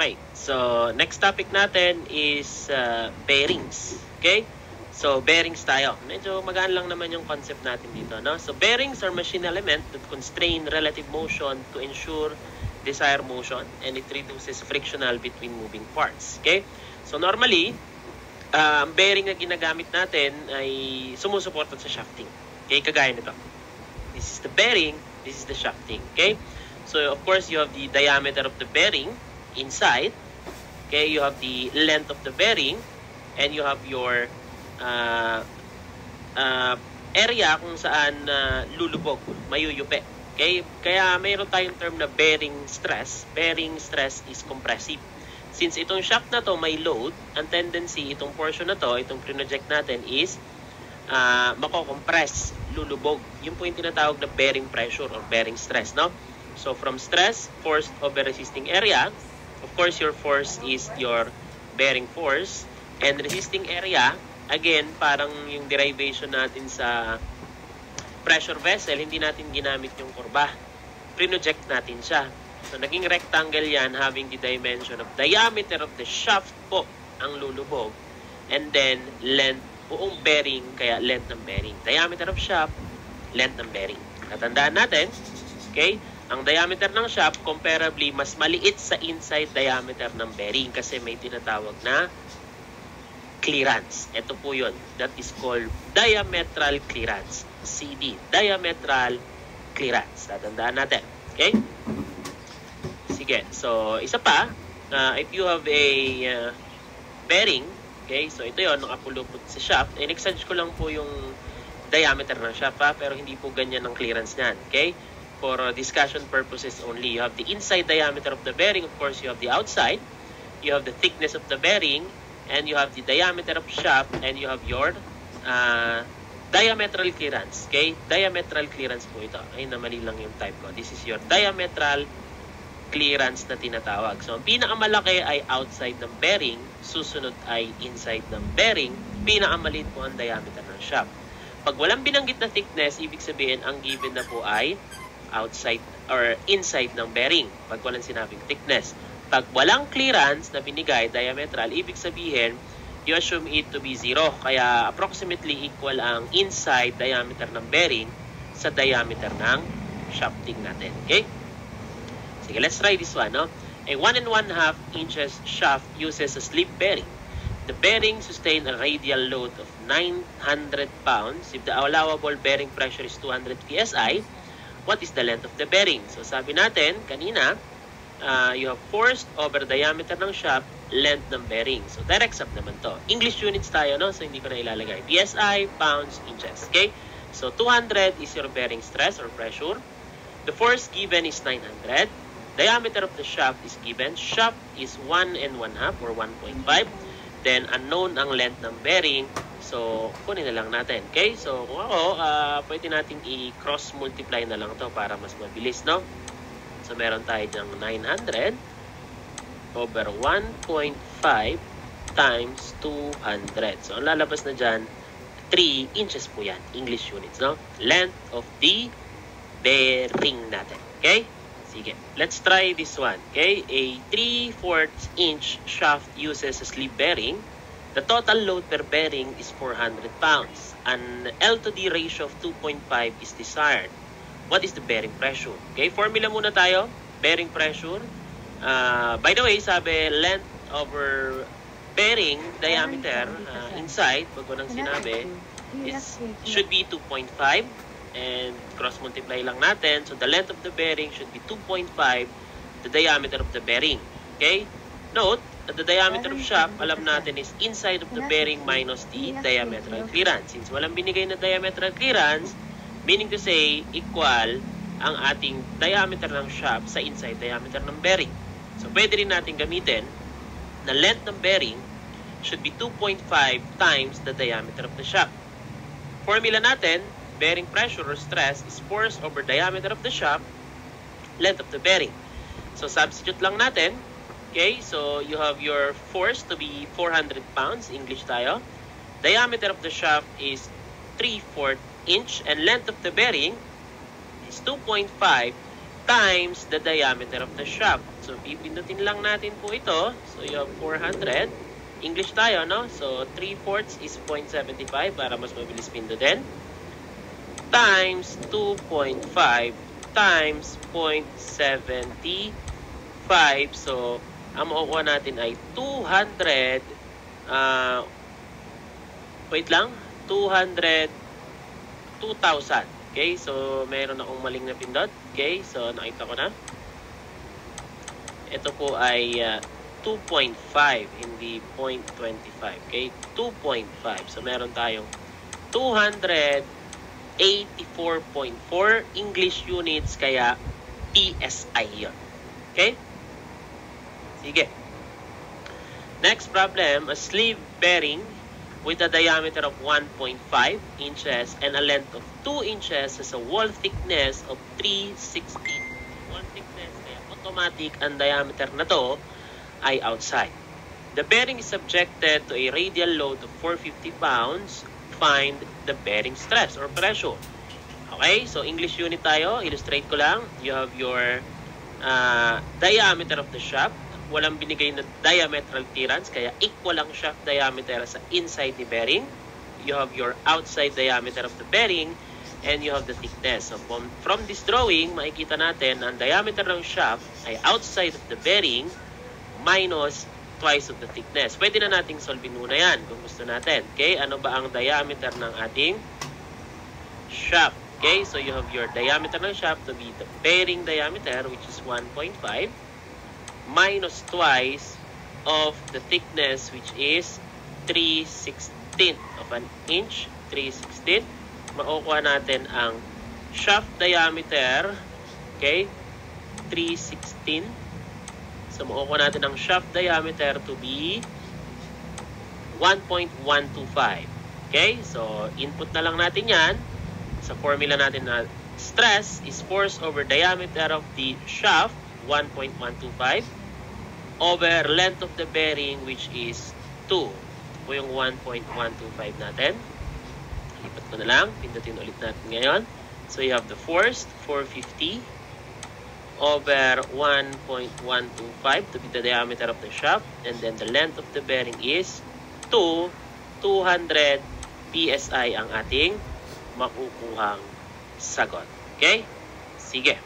Alright, so next topic natin is bearings. Okay? So bearings tayo. Medyo magaan lang naman yung concept natin dito, no? So bearings are machine element that constrain relative motion to ensure desired motion, and it reduces frictional between moving parts. Okay? So normally, ang bearing na ginagamit natin ay sumusuporta sa shafting. Okay? Kagaya nito. This is the bearing, this is the shafting. Okay? So of course, you have the diameter of the bearing inside. Okay, you have the length of the bearing, and you have your area kung saan lulubog, mayuyupi. Okay, kaya mayroon tayong term na bearing stress. Bearing stress is compressive. Since itong shaft na to may load, ang tendency itong portion na to, itong project natin is mako-compress, lulubog. Yun po yung tinatawag na bearing pressure or bearing stress, no? So from stress, force over resisting area, of course, your force is your bearing force. And resisting area, again, parang yung derivation natin sa pressure vessel, hindi natin ginamit yung kurba. Pre-project natin siya. So, naging rectangle yan having the dimension of diameter of the shaft po ang lulubog. And then, length, buong bearing, kaya length ng bearing. Diameter of shaft, length ng bearing. Natandaan natin, okay? Ang diameter ng shaft, comparably, mas maliit sa inside diameter ng bearing kasi may tinatawag na clearance. Ito po yun. That is called diametral clearance. CD. Diametral clearance. Tatandaan natin. Okay? Sige. So, isa pa. If you have a bearing, okay? So, ito yun. Nakapulupot sa shaft. In-exage ko lang po yung diameter ng shaft, ha? Pero hindi po ganyan ang clearance niyan. Okay? For discussion purposes only. You have the inside diameter of the bearing. Of course, you have the outside. You have the thickness of the bearing. And you have the diameter of shaft. And you have your diametral clearance. Okay? Diametral clearance po ito. Ay, namali lang yung type ko. This is your diametral clearance na tinatawag. So, ang pinakamalaki ay outside ng bearing. Susunod ay inside ng bearing. Pinakamaliit po ang diameter ng shaft. Pag walang binanggit na thickness, ibig sabihin, ang given na po ay outside or inside ng bearing pag walang sinabing thickness. Pag walang clearance na binigay, diametral, ibig sabihin, you assume it to be 0. Kaya approximately equal ang inside diameter ng bearing sa diameter ng shafting natin. Okay? Sige, let's try this one. No? A 1 1/2 inches shaft uses a slip bearing. The bearing sustain a radial load of 900 pounds. If the allowable bearing pressure is 200 psi, what is the length of the bearing? So sabi natin kanina, you have force over diameter ng shaft, length ng bearing. So direct sub naman to. English units tayo, no? So hindi ko na ilalagay. PSI, pounds, inches. Okay? So 200 is your bearing stress or pressure. The force given is 900. Diameter of the shaft is given. Shaft is 1 1/2 or 1.5. Then unknown ang length ng bearing. So, kunin na lang natin. Okay? So, kung ako, pwede natin i-cross multiply na lang to para mas mabilis, no? So, meron tayo dyang 900 over 1.5 times 200. So, ang lalabas na dyan, 3 inches po yan. English units, no? Length of the bearing natin. Okay? Sige. Let's try this one. Okay? A 3/4 inch shaft uses a slip bearing. The total load per bearing is 400 pounds. An L to D ratio of 2.5 is desired. What is the bearing pressure? Okay, formula muna tayo. Bearing pressure. By the way, sabi length over bearing diameter inside, pag walang sinabi, should be 2.5. And cross-multiply lang natin. So, the length of the bearing should be 2.5 the diameter of the bearing. Okay? Note, the diameter of shaft, alam natin, is inside of the bearing minus the diametral clearance. Since walang binigay na diametral clearance, meaning to say, equal ang ating diameter ng shaft sa inside diameter ng bearing. So, pwede rin natin gamitin na length ng bearing should be 2.5 times the diameter of the shaft. Formula natin, bearing pressure or stress is force over diameter of the shaft, length of the bearing. So, substitute lang natin. Okay, so you have your force to be 400 pounds, English tayo. Diameter of the shaft is 3/4 inch and length of the bearing is 2.5 times the diameter of the shaft. So, pipindutin lang natin po ito. So, you have 400. English tayo, no? So, 3/4 is 0.75 para mas mabilis pindutin. Times 2.5 times 0.75. So, ang makukuha natin ay 200. Wait lang. 2,000. Okay, so meron akong maling na pindot. Okay, so nakita ko na. Ito po ay 2.5, hindi 0.25. Okay, 2.5. So meron tayong 284.4 English units, kaya PSI yun. Okay? Sige. Next problem, a sleeve bearing with a diameter of 1.5 inches and a length of 2 inches has a wall thickness of 3/16. Wall thickness, kaya automatic ang diameter na to ay outside. The bearing is subjected to a radial load of 450 pounds. Find the bearing stress or pressure. Okay, so English unit tayo. Illustrate ko lang. You have your diameter of the shaft. Walang binigay na diametral clearance, kaya equal ang shaft diameter sa inside ni bearing. You have your outside diameter of the bearing, and you have the thickness. So from this drawing, makikita natin ang diameter ng shaft ay outside of the bearing minus twice of the thickness. Pwede na nating solve muna yan kung gusto natin. Okay, ano ba ang diameter ng ating shaft? Okay, so you have your diameter ng shaft to be the bearing diameter, which is 1.5. Minus twice of the thickness, which is 3/16 of an inch. 3/16. Makukuha natin ang shaft diameter. Okay? 3/16. So, makukuha natin ang shaft diameter to be 1.125. Okay? So, input na lang natin yan. Sa formula natin na stress is force over diameter of the shaft, 1.125, over length of the bearing, which is 2. Ito po yung 1.125 natin. Lipat ko na lang. Pindutin ulit natin ngayon. So you have the force, 450, over 1.125 to be the diameter of the shaft. And then the length of the bearing is 200 PSI ang ating makukuhang sagot. Okay? Sige.